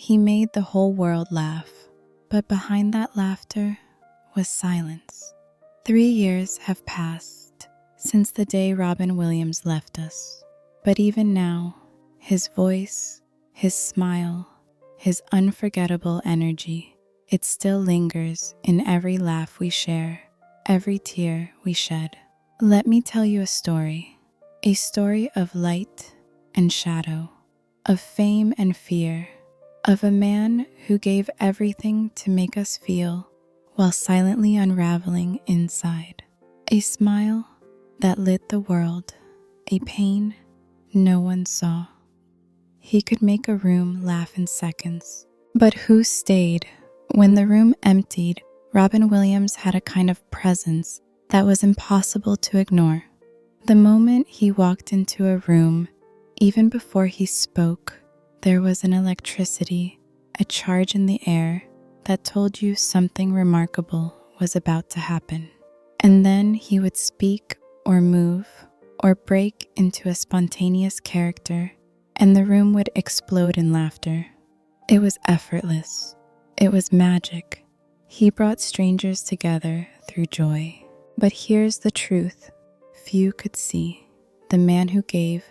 He made the whole world laugh, but behind that laughter was silence. 3 years have passed since the day Robin Williams left us, but even now, his voice, his smile, his unforgettable energy, it still lingers in every laugh we share, every tear we shed. Let me tell you a story of light and shadow, of fame and fear, of a man who gave everything to make us feel while silently unraveling inside. A smile that lit the world, a pain no one saw. He could make a room laugh in seconds, but who stayed? When the room emptied, Robin Williams had a kind of presence that was impossible to ignore. The moment he walked into a room, even before he spoke, there was an electricity, a charge in the air that told you something remarkable was about to happen. And then he would speak or move or break into a spontaneous character, and the room would explode in laughter. It was effortless. It was magic. He brought strangers together through joy. But here's the truth few could see. The man who gave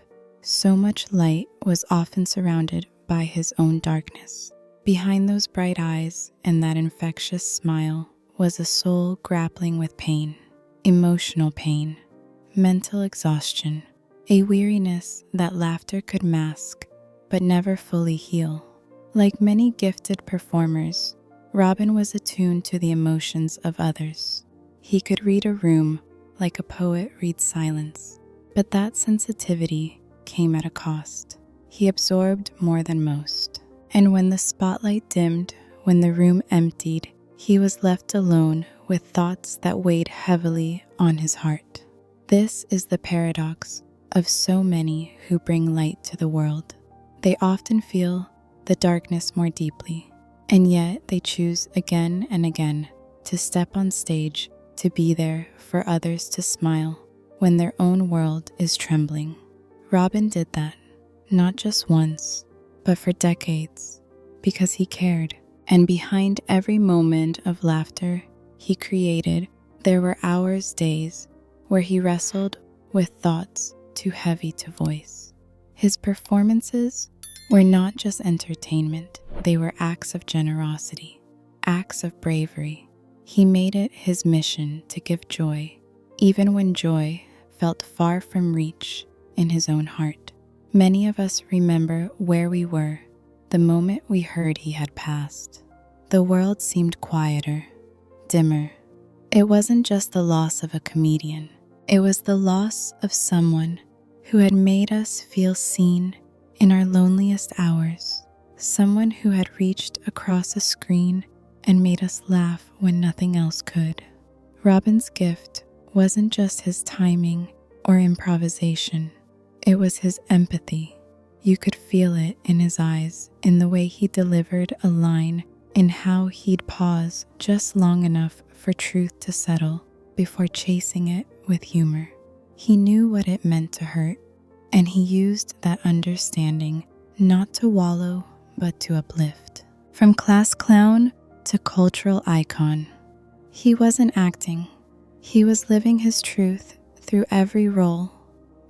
so much light was often surrounded by his own darkness. Behind those bright eyes and that infectious smile was a soul grappling with pain, emotional pain, mental exhaustion, a weariness that laughter could mask but never fully heal. Like many gifted performers, Robin was attuned to the emotions of others. He could read a room like a poet reads silence, but that sensitivity came at a cost. He absorbed more than most. And when the spotlight dimmed, when the room emptied, he was left alone with thoughts that weighed heavily on his heart. This is the paradox of so many who bring light to the world. They often feel the darkness more deeply, and yet they choose again and again to step on stage, to be there for others to smile when their own world is trembling. Robin did that, not just once, but for decades, because he cared. And behind every moment of laughter he created, there were hours, days, where he wrestled with thoughts too heavy to voice. His performances were not just entertainment, they were acts of generosity, acts of bravery. He made it his mission to give joy, even when joy felt far from reach in his own heart. Many of us remember where we were the moment we heard he had passed. The world seemed quieter, dimmer. It wasn't just the loss of a comedian. It was the loss of someone who had made us feel seen in our loneliest hours, someone who had reached across a screen and made us laugh when nothing else could. Robin's gift wasn't just his timing or improvisation. It was his empathy. You could feel it in his eyes, in the way he delivered a line, in how he'd pause just long enough for truth to settle before chasing it with humor. He knew what it meant to hurt, and he used that understanding not to wallow, but to uplift. From class clown to cultural icon, he wasn't acting. He was living his truth through every role.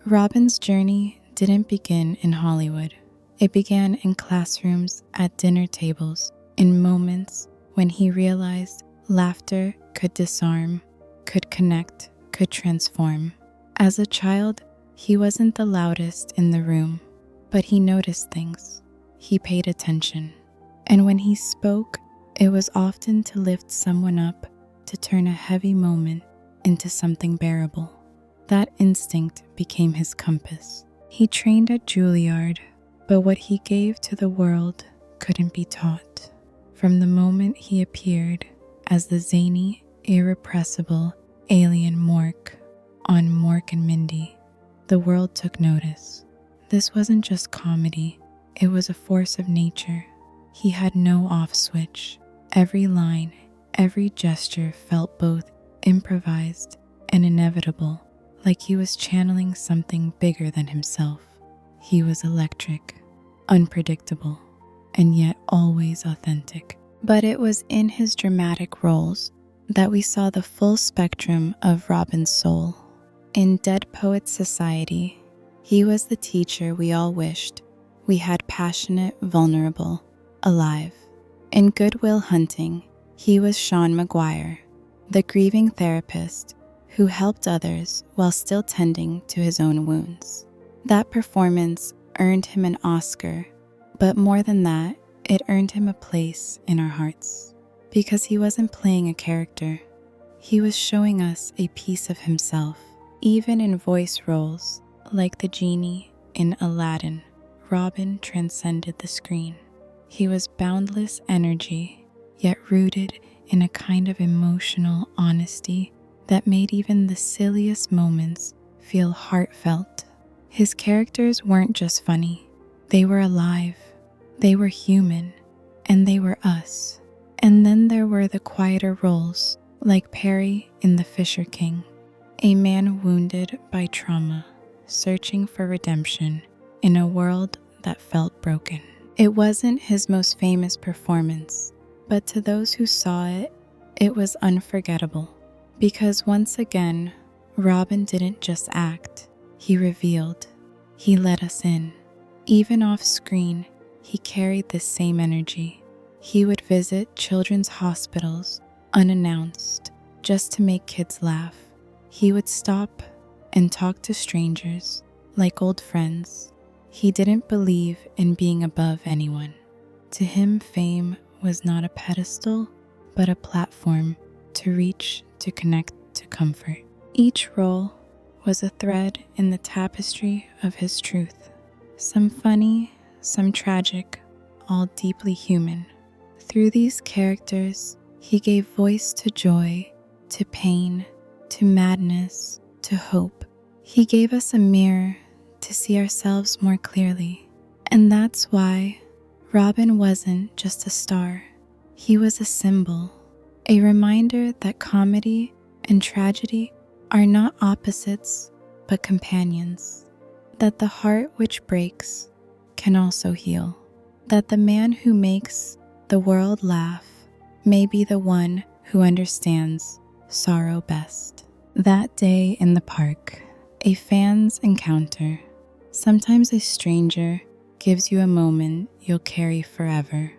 Robin's journey didn't begin in Hollywood. It began in classrooms, at dinner tables, in moments when he realized laughter could disarm, could connect, could transform. As a child, he wasn't the loudest in the room, but he noticed things. He paid attention. And when he spoke, it was often to lift someone up, to turn a heavy moment into something bearable. That instinct became his compass. He trained at Juilliard, but what he gave to the world couldn't be taught. From the moment he appeared as the zany, irrepressible alien Mork on Mork and Mindy, the world took notice. This wasn't just comedy, it was a force of nature. He had no off switch. Every line, every gesture felt both improvised and inevitable, like he was channeling something bigger than himself. He was electric, unpredictable, and yet always authentic. But it was in his dramatic roles that we saw the full spectrum of Robin's soul. In Dead Poets Society, he was the teacher we all wished we had, passionate, vulnerable, alive. In Good Will Hunting, he was Sean Maguire, the grieving therapist who helped others while still tending to his own wounds. That performance earned him an Oscar, but more than that, it earned him a place in our hearts. Because he wasn't playing a character, he was showing us a piece of himself. Even in voice roles like the genie in Aladdin, Robin transcended the screen. He was boundless energy, yet rooted in a kind of emotional honesty that made even the silliest moments feel heartfelt. His characters weren't just funny, they were alive, they were human, and they were us. And then there were the quieter roles, like Perry in The Fisher King, a man wounded by trauma, searching for redemption in a world that felt broken. It wasn't his most famous performance, but to those who saw it, it was unforgettable. Because once again, Robin didn't just act, he revealed. He let us in. Even off screen, he carried this same energy. He would visit children's hospitals unannounced just to make kids laugh. He would stop and talk to strangers like old friends. He didn't believe in being above anyone. To him, fame was not a pedestal, but a platform to reach, to connect, to comfort. Each role was a thread in the tapestry of his truth. Some funny, some tragic, all deeply human. Through these characters, he gave voice to joy, to pain, to madness, to hope. He gave us a mirror to see ourselves more clearly. And that's why Robin wasn't just a star. He was a symbol, a reminder that comedy and tragedy are not opposites, but companions. That the heart which breaks can also heal. That the man who makes the world laugh may be the one who understands sorrow best. That day in the park, a fan's encounter. Sometimes a stranger gives you a moment you'll carry forever.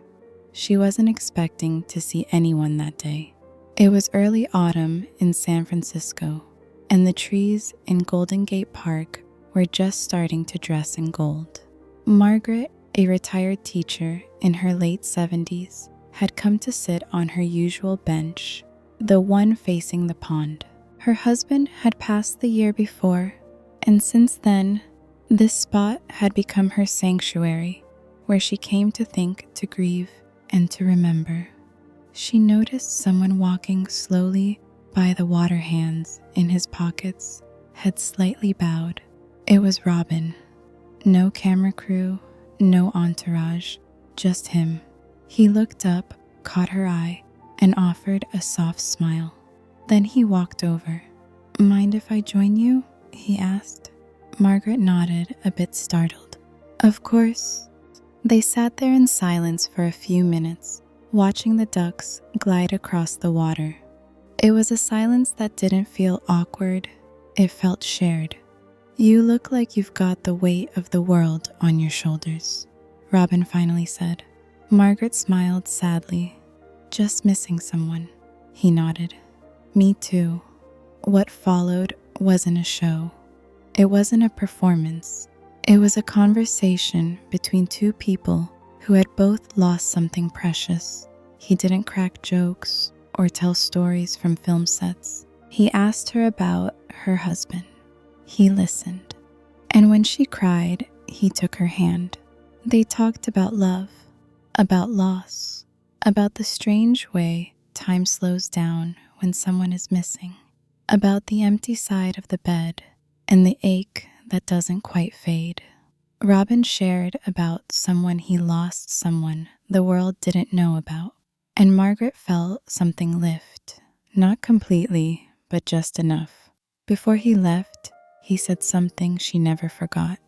She wasn't expecting to see anyone that day. It was early autumn in San Francisco, and the trees in Golden Gate Park were just starting to dress in gold. Margaret, a retired teacher in her late 70s, had come to sit on her usual bench, the one facing the pond. Her husband had passed the year before, and since then, this spot had become her sanctuary, where she came to think, to grieve, and to remember. She noticed someone walking slowly by the water hands in his pockets, head slightly bowed. It was Robin. No camera crew, no entourage, just him. He looked up, caught her eye, and offered a soft smile. Then he walked over. "Mind if I join you?" he asked. Margaret nodded, a bit startled. "Of course." They sat there in silence for a few minutes, watching the ducks glide across the water. It was a silence that didn't feel awkward, it felt shared. "You look like you've got the weight of the world on your shoulders," Robin finally said. Margaret smiled sadly. "Just missing someone." He nodded. "Me too." What followed wasn't a show. It wasn't a performance. It was a conversation between two people who had both lost something precious. He didn't crack jokes or tell stories from film sets. He asked her about her husband. He listened. And when she cried, he took her hand. They talked about love, about loss, about the strange way time slows down when someone is missing, about the empty side of the bed and the ache that doesn't quite fade. Robin shared about someone he lost, someone the world didn't know about, and Margaret felt something lift, not completely, but just enough. Before he left, he said something she never forgot.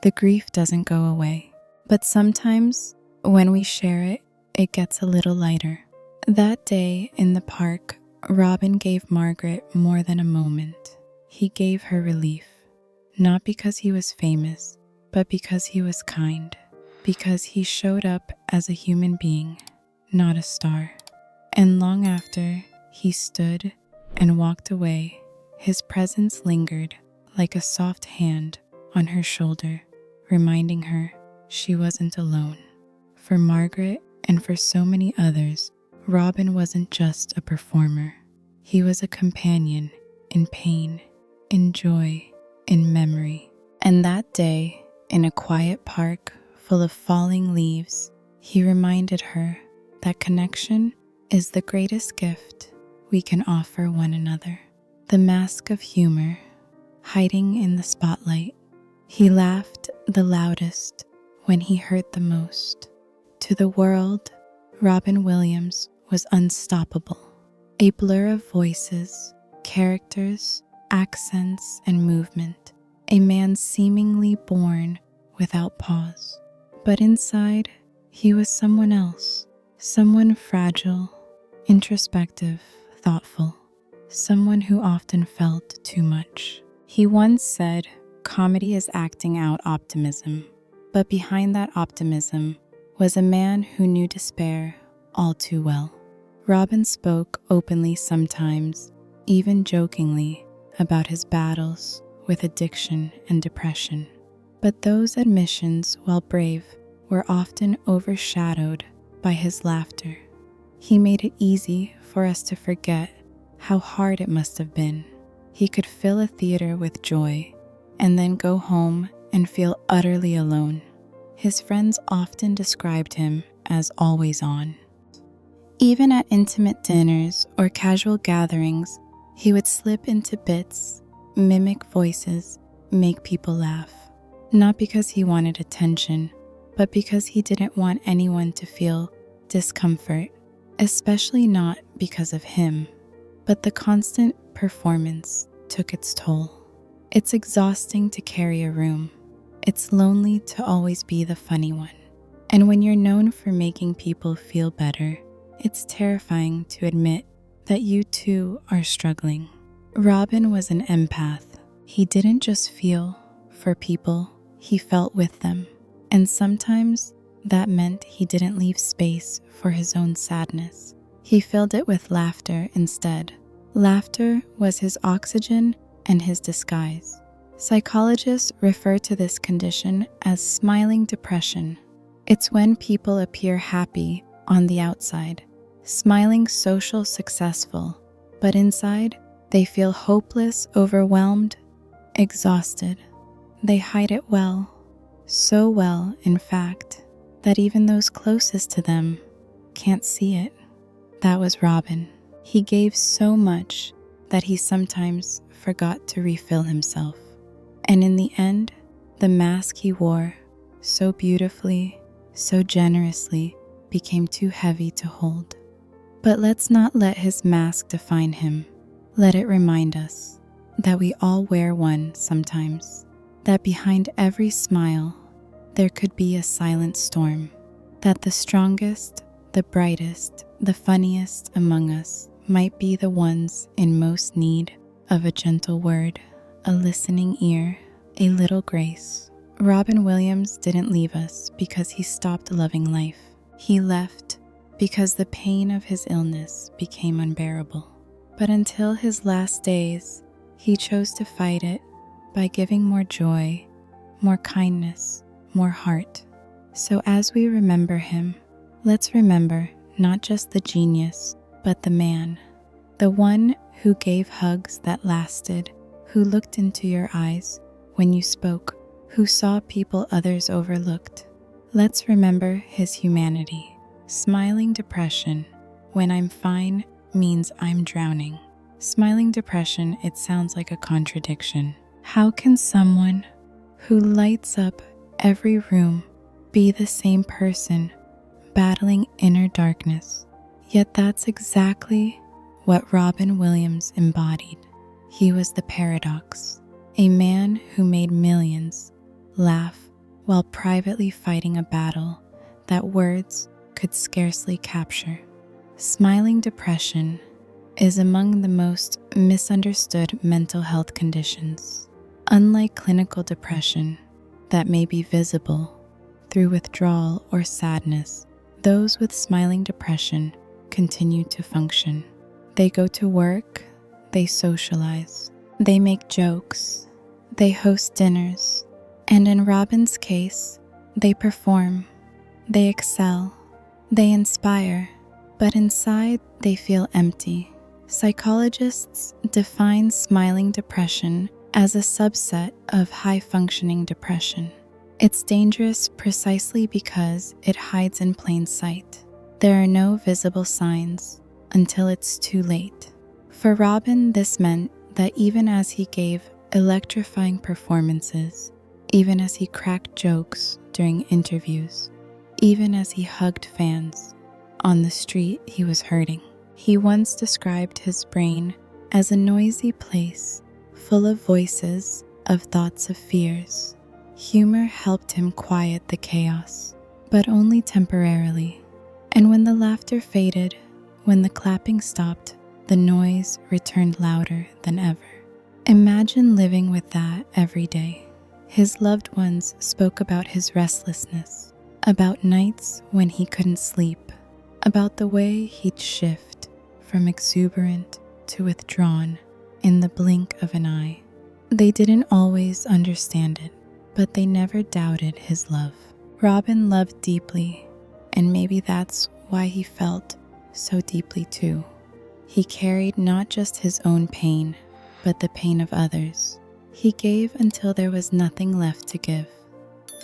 The grief doesn't go away, but sometimes when we share it, it gets a little lighter. That day in the park, Robin gave Margaret more than a moment. He gave her relief, not because he was famous, but because he was kind, because he showed up as a human being, not a star. And long after he stood and walked away, his presence lingered like a soft hand on her shoulder, reminding her she wasn't alone. For Margaret and for so many others, Robin wasn't just a performer. He was a companion in pain, in joy, in memory. And that day, in a quiet park full of falling leaves, he reminded her that connection is the greatest gift we can offer one another. The mask of humor hiding in the spotlight. He laughed the loudest when he hurt the most. To the world, Robin Williams was unstoppable. A blur of voices, characters, accents, and movement. A man seemingly born without pause. But inside, he was someone else. Someone fragile, introspective, thoughtful. Someone who often felt too much. He once said, "Comedy is acting out optimism." But behind that optimism was a man who knew despair all too well. Robin spoke openly sometimes, even jokingly, about his battles with addiction and depression. But those admissions, while brave, were often overshadowed by his laughter. He made it easy for us to forget how hard it must have been. He could fill a theater with joy and then go home and feel utterly alone. His friends often described him as always on. Even at intimate dinners or casual gatherings, he would slip into bits, mimic voices, make people laugh. Not because he wanted attention, but because he didn't want anyone to feel discomfort, especially not because of him. But the constant performance took its toll. It's exhausting to carry a room. It's lonely to always be the funny one. And when you're known for making people feel better, it's terrifying to admit that you too are struggling. Robin was an empath. He didn't just feel for people, he felt with them. And sometimes that meant he didn't leave space for his own sadness. He filled it with laughter instead. Laughter was his oxygen and his disguise. Psychologists refer to this condition as smiling depression. It's when people appear happy on the outside, smiling, social, successful, but inside they feel hopeless, overwhelmed, exhausted. They hide it well, so well, in fact, that even those closest to them can't see it. That was Robin. He gave so much that he sometimes forgot to refill himself. And in the end, the mask he wore so beautifully, so generously, became too heavy to hold. But let's not let his mask define him. Let it remind us that we all wear one sometimes, that behind every smile, there could be a silent storm, that the strongest, the brightest, the funniest among us might be the ones in most need of a gentle word, a listening ear, a little grace. Robin Williams didn't leave us because he stopped loving life. He left because the pain of his illness became unbearable. But until his last days, he chose to fight it by giving more joy, more kindness, more heart. So as we remember him, let's remember not just the genius, but the man, the one who gave hugs that lasted, who looked into your eyes when you spoke, who saw people others overlooked. Let's remember his humanity. Smiling depression, when I'm fine, means I'm drowning. Smiling depression, it sounds like a contradiction. How can someone who lights up every room be the same person battling inner darkness? Yet that's exactly what Robin Williams embodied. He was the paradox, a man who made millions laugh while privately fighting a battle that words could scarcely capture. Smiling depression is among the most misunderstood mental health conditions. Unlike clinical depression that may be visible through withdrawal or sadness, those with smiling depression continue to function. They go to work, they socialize, they make jokes, they host dinners, and in Robin's case, they perform, they excel, they inspire, but inside they feel empty. Psychologists define smiling depression as a subset of high-functioning depression. It's dangerous precisely because it hides in plain sight. There are no visible signs until it's too late. For Robin, this meant that even as he gave electrifying performances, even as he cracked jokes during interviews, even as he hugged fans, on the street he was hurting. He once described his brain as a noisy place full of voices, of thoughts, of fears. Humor helped him quiet the chaos, but only temporarily. And when the laughter faded, when the clapping stopped, the noise returned louder than ever. Imagine living with that every day. His loved ones spoke about his restlessness, about nights when he couldn't sleep, about the way he'd shift from exuberant to withdrawn in the blink of an eye. They didn't always understand it, but they never doubted his love. Robin loved deeply, and maybe that's why he felt so deeply too. He carried not just his own pain, but the pain of others. He gave until there was nothing left to give.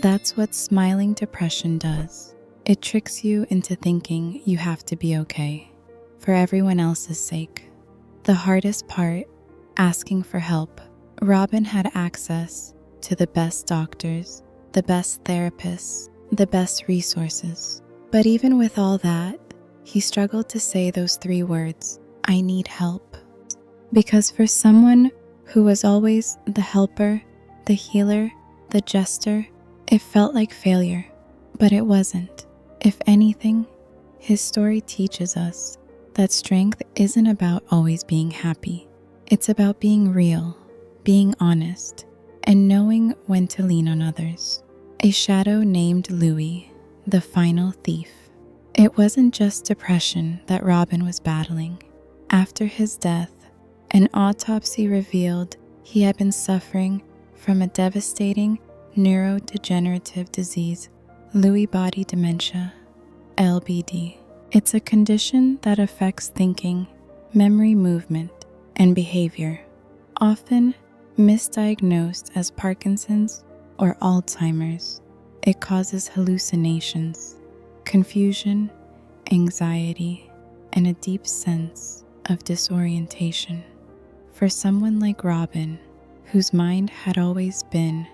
That's what smiling depression does. It tricks you into thinking you have to be okay, for everyone else's sake. The hardest part, asking for help. Robin had access to the best doctors, the best therapists, the best resources. But even with all that, he struggled to say those 3 words, I need help. Because for someone who was always the helper, the healer, the jester, it felt like failure. But it wasn't. If anything, his story teaches us that strength isn't about always being happy. It's about being real, being honest, and knowing when to lean on others. A shadow named Lewy, the final thief. It wasn't just depression that Robin was battling. After his death, an autopsy revealed he had been suffering from a devastating neurodegenerative disease, Lewy Body Dementia, LBD. It's a condition that affects thinking, memory, movement, and behavior, often misdiagnosed as Parkinson's or Alzheimer's. It causes hallucinations, confusion, anxiety, and a deep sense of disorientation. For someone like Robin, whose mind had always been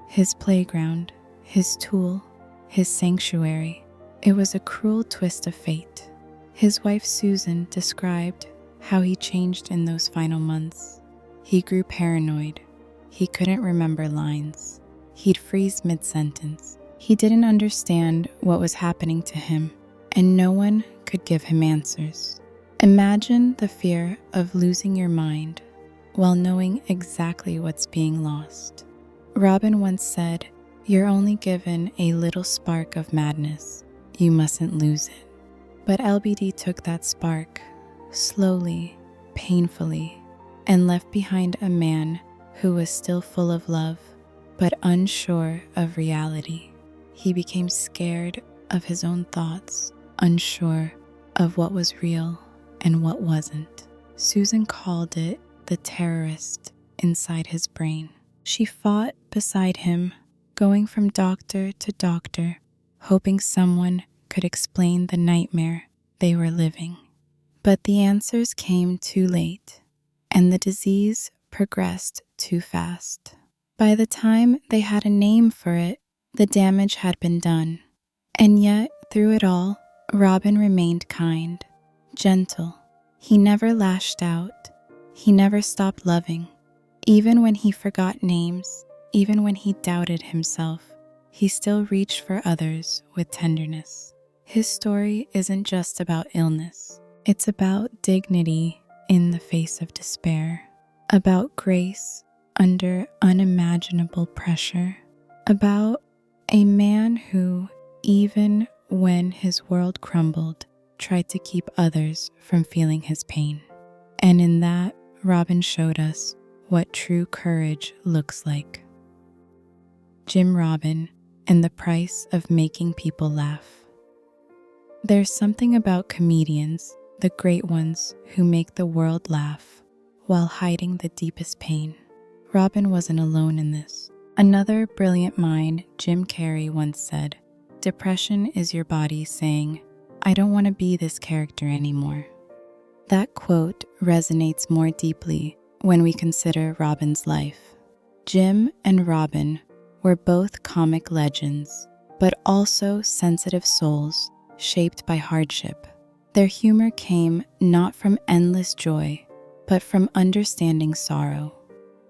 his playground, his tool, his sanctuary, it was a cruel twist of fate. His wife Susan described how he changed in those final months. He grew paranoid. He couldn't remember lines. He'd freeze mid-sentence. He didn't understand what was happening to him, and no one could give him answers. Imagine the fear of losing your mind while knowing exactly what's being lost. Robin once said, "You're only given a little spark of madness. You mustn't lose it." But LBD took that spark, slowly, painfully, and left behind a man who was still full of love, but unsure of reality. He became scared of his own thoughts, unsure of what was real and what wasn't. Susan called it the terrorist inside his brain. She fought beside him, going from doctor to doctor, hoping someone could explain the nightmare they were living. But the answers came too late, and the disease progressed too fast. By the time they had a name for it, the damage had been done. And yet, through it all, Robin remained kind, gentle. He never lashed out. He never stopped loving. Even when he forgot names, even when he doubted himself, he still reached for others with tenderness. His story isn't just about illness, it's about dignity in the face of despair, about grace under unimaginable pressure, about a man who, even when his world crumbled, tried to keep others from feeling his pain. And in that, Robin showed us what true courage looks like. Jim Robin and the price of making people laugh. There's something about comedians, the great ones who make the world laugh while hiding the deepest pain. Robin wasn't alone in this. Another brilliant mind, Jim Carrey, once said, "Depression is your body saying, I don't want to be this character anymore." That quote resonates more deeply when we consider Robin's life. Jim and Robin were both comic legends, but also sensitive souls shaped by hardship. Their humor came not from endless joy, but from understanding sorrow.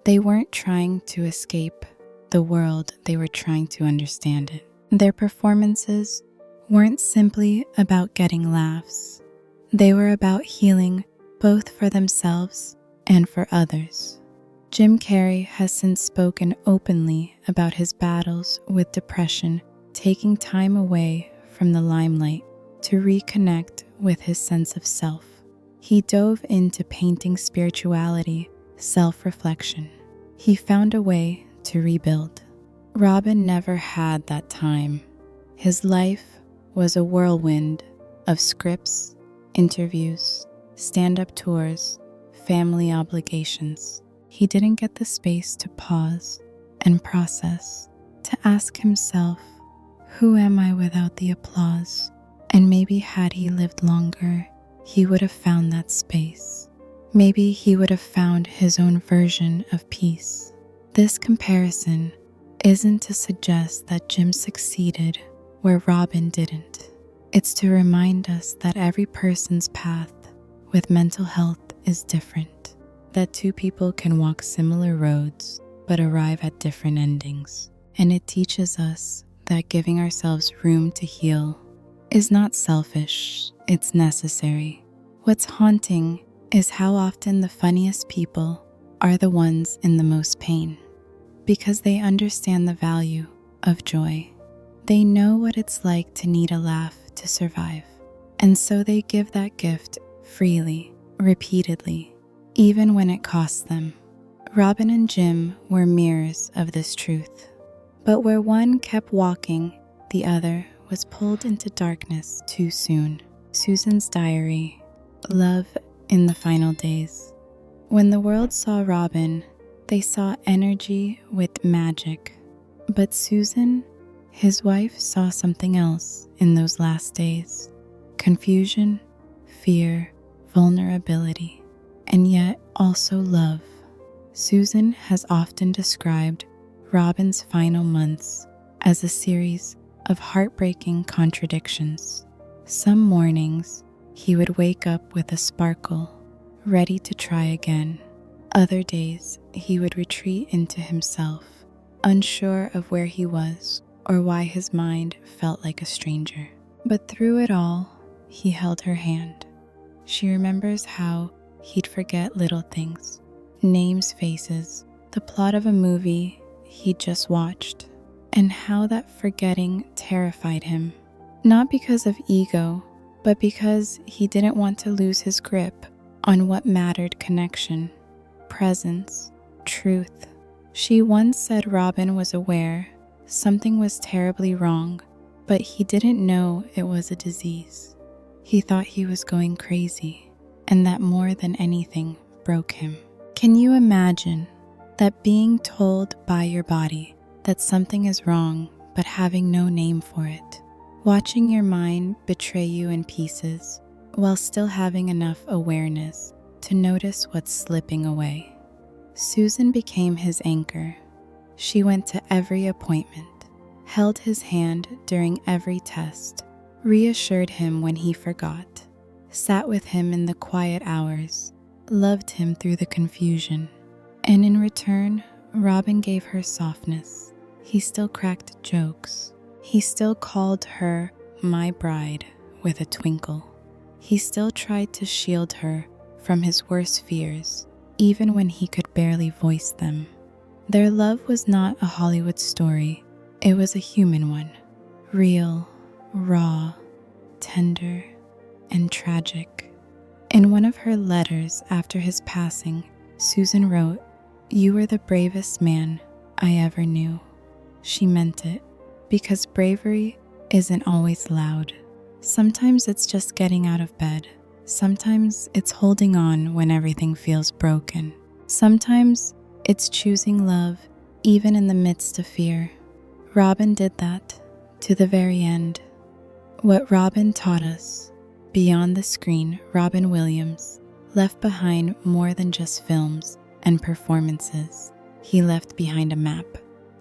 They weren't trying to escape the world, they were trying to understand it. Their performances weren't simply about getting laughs. They were about healing both for themselves and for others. Jim Carrey has since spoken openly about his battles with depression, taking time away from the limelight to reconnect with his sense of self. He dove into painting spirituality, self-reflection. He found a way to rebuild. Robin never had that time. His life was a whirlwind of scripts, interviews, stand-up tours, family obligations. He didn't get the space to pause and process, to ask himself, who am I without the applause? And maybe had he lived longer, he would have found that space. Maybe he would have found his own version of peace. This comparison isn't to suggest that Jim succeeded where Robin didn't. It's to remind us that every person's path with mental health is different, that two people can walk similar roads but arrive at different endings. And it teaches us that giving ourselves room to heal is not selfish, it's necessary. What's haunting is how often the funniest people are the ones in the most pain, because they understand the value of joy. They know what it's like to need a laugh to survive, and so they give that gift freely, repeatedly, even when it costs them. Robin and Jim were mirrors of this truth, but where one kept walking, the other was pulled into darkness too soon. Susan's diary, Love in the Final Days. When the world saw Robin, they saw energy with magic. But Susan, his wife, saw something else in those last days. Confusion, fear, vulnerability, and yet also love. Susan has often described Robin's final months as a series of heartbreaking contradictions. Some mornings, he would wake up with a sparkle, ready to try again. Other days, he would retreat into himself, unsure of where he was or why his mind felt like a stranger. But through it all, he held her hand. She remembers how he'd forget little things, names, faces, the plot of a movie he'd just watched, and how that forgetting terrified him. Not because of ego, but because he didn't want to lose his grip on what mattered: connection, presence, truth. She once said Robin was aware something was terribly wrong, but he didn't know it was a disease. He thought he was going crazy, and that more than anything broke him. Can you imagine that, being told by your body that something is wrong but having no name for it? Watching your mind betray you in pieces while still having enough awareness to notice what's slipping away. Susan became his anchor. She went to every appointment, held his hand during every test, reassured him when he forgot, sat with him in the quiet hours, loved him through the confusion. And in return, Robin gave her softness, He still cracked jokes. He still called her my bride with a twinkle. He still tried to shield her from his worst fears, even when he could barely voice them. Their love was not a Hollywood story. It was a human one. Real, raw, tender, and tragic. In one of her letters after his passing, Susan wrote, "You were the bravest man I ever knew." She meant it, because bravery isn't always loud. Sometimes it's just getting out of bed. Sometimes it's holding on when everything feels broken. Sometimes it's choosing love even in the midst of fear. Robin did that to the very end. What Robin taught us, beyond the screen, Robin Williams left behind more than just films and performances. He left behind a map,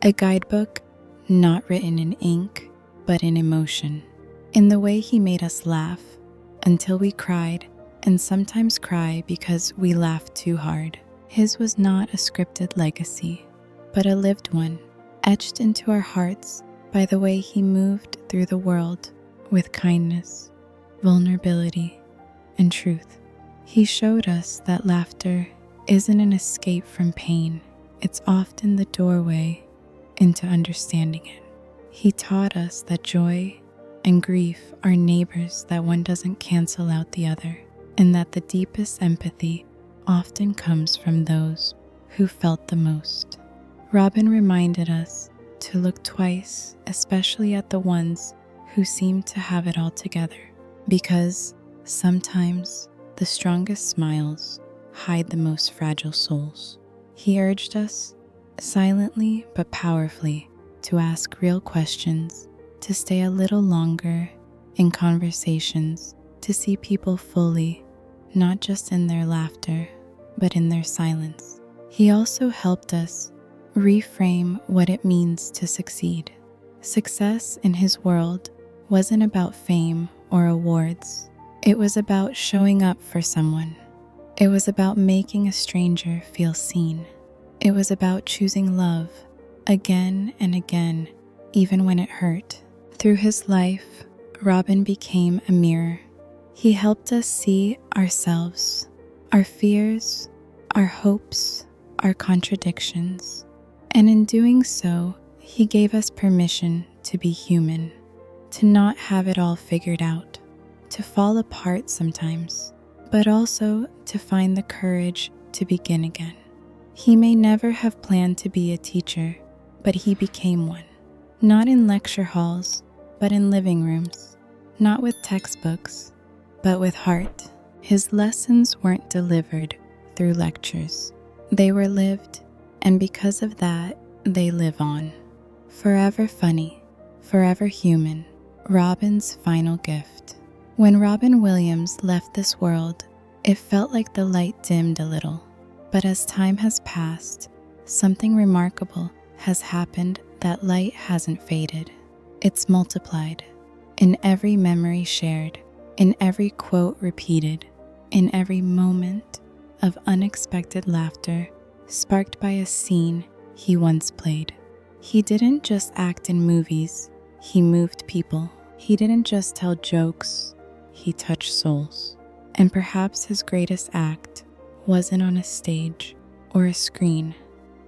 a guidebook not written in ink, but in emotion. In the way he made us laugh until we cried, and sometimes cry because we laughed too hard. His was not a scripted legacy, but a lived one, etched into our hearts by the way he moved through the world with kindness, vulnerability, and truth. He showed us that laughter isn't an escape from pain. It's often the doorway into understanding it. He taught us that joy and grief are neighbors, that one doesn't cancel out the other, and that the deepest empathy often comes from those who felt the most. Robin reminded us to look twice, especially at the ones who seem to have it all together, because sometimes the strongest smiles hide the most fragile souls. He urged us, silently but powerfully, to ask real questions, to stay a little longer in conversations, to see people fully, not just in their laughter, but in their silence. He also helped us reframe what it means to succeed. Success in his world wasn't about fame or awards. It was about showing up for someone. It was about making a stranger feel seen. It was about choosing love again and again, even when it hurt. Through his life, Robin became a mirror. He helped us see ourselves, our fears, our hopes, our contradictions. And in doing so, he gave us permission to be human, to not have it all figured out, to fall apart sometimes, but also to find the courage to begin again. He may never have planned to be a teacher, but he became one. Not in lecture halls, but in living rooms. Not with textbooks, but with heart. His lessons weren't delivered through lectures. They were lived, and because of that, they live on. Forever funny, forever human. Robin's final gift. When Robin Williams left this world, it felt like the light dimmed a little. But as time has passed, something remarkable has happened. That light hasn't faded. It's multiplied. In every memory shared, in every quote repeated, in every moment of unexpected laughter sparked by a scene he once played. He didn't just act in movies, he moved people. He didn't just tell jokes, he touched souls. And perhaps his greatest act wasn't on a stage or a screen,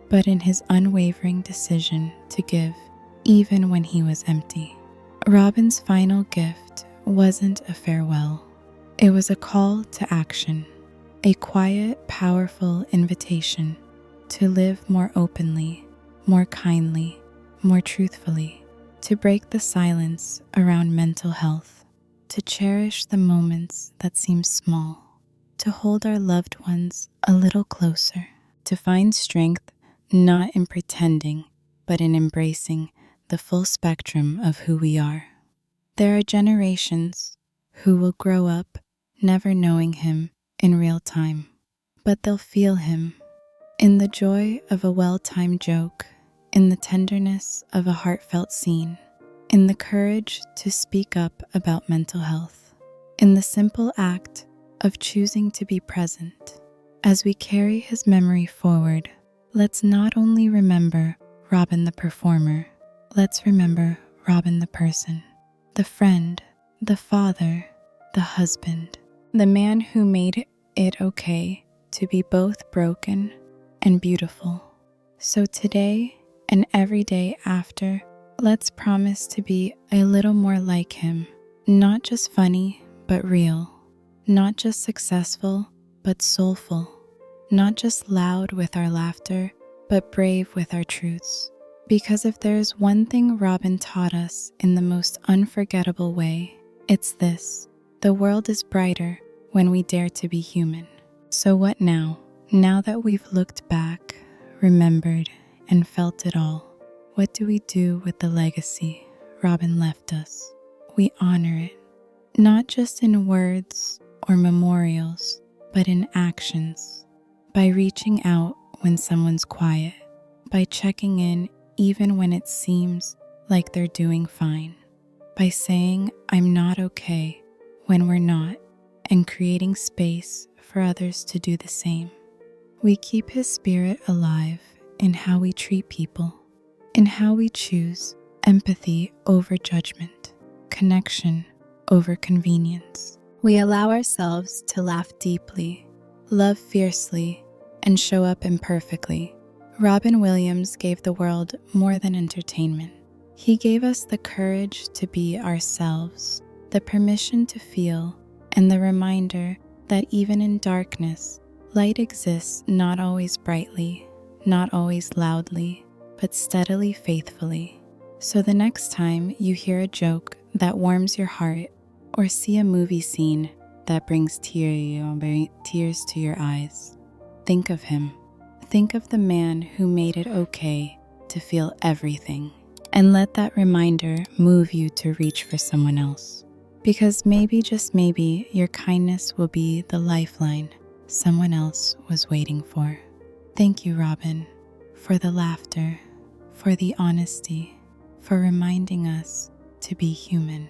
but in his unwavering decision to give, even when he was empty. Robin's final gift wasn't a farewell. It was a call to action, a quiet, powerful invitation to live more openly, more kindly, more truthfully, to break the silence around mental health, to cherish the moments that seem small, to hold our loved ones a little closer, to find strength not in pretending, but in embracing the full spectrum of who we are. There are generations who will grow up never knowing him in real time, but they'll feel him in the joy of a well-timed joke, in the tenderness of a heartfelt scene, in the courage to speak up about mental health, in the simple act of choosing to be present. As we carry his memory forward, let's not only remember Robin the performer. Let's remember Robin the person, the friend, the father, the husband, the man who made it okay to be both broken and beautiful. So today and every day after, let's promise to be a little more like him, not just funny, but real, not just successful, but soulful, not just loud with our laughter, but brave with our truths. Because if there is one thing Robin taught us in the most unforgettable way, it's this: the world is brighter when we dare to be human. So what now? Now that we've looked back, remembered, and felt it all, what do we do with the legacy Robin left us? We honor it, not just in words or memorials, but in actions, by reaching out when someone's quiet, by checking in even when it seems like they're doing fine, by saying I'm not okay when we're not, and creating space for others to do the same. We keep his spirit alive in how we treat people, in how we choose empathy over judgment, connection over convenience. We allow ourselves to laugh deeply, love fiercely, and show up imperfectly. Robin Williams gave the world more than entertainment. He gave us the courage to be ourselves, the permission to feel, and the reminder that even in darkness, light exists, not always brightly, not always loudly, but steadily, faithfully. So the next time you hear a joke that warms your heart, or see a movie scene that brings tears to your eyes, think of him. Think of the man who made it okay to feel everything, and let that reminder move you to reach for someone else. Because maybe, just maybe, your kindness will be the lifeline someone else was waiting for. Thank you, Robin, for the laughter, for the honesty, for reminding us to be human.